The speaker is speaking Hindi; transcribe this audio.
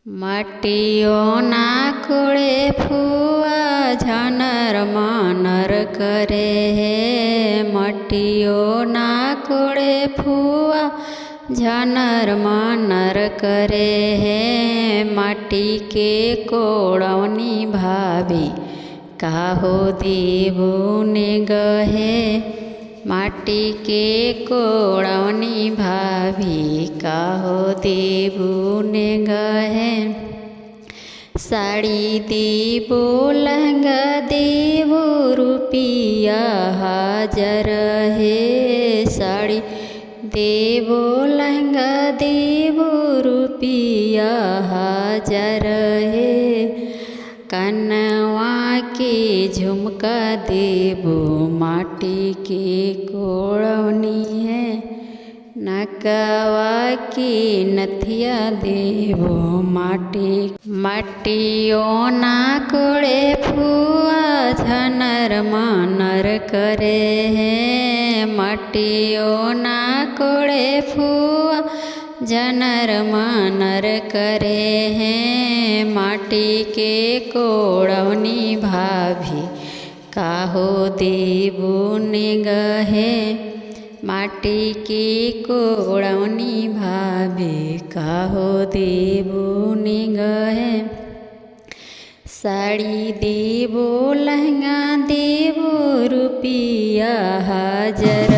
माटियो ना कोड़े फुआ झनर मानर करे है। माटियो ना कोड़े फुआ झनर मानर करे है। माटी के कोड़वनी भाभी काहो देबो ने गहे। माटी के कोड़वनी भाभी काहो देबो ने गहे। साड़ी देबो लहंगा देबो रुपिया हाजर है। साड़ी देबो लहंगा देबो रुपिया हाजर है। कनवा के झुमका देबो माटी के कोड़वनी है। नकवा की नथिया देबो माटियो ना कोड़े फुआ झनर मानर करे है। माटियो ना कोड़े फुआ झनर मानर करे है। माटी के कोड़वनी भाभी काहो देबो ने गहे। माटी की कोड़वनी भाभी काहो देबो ने गहे। साड़ी देबो लहंगा देबो रुपिया हाजर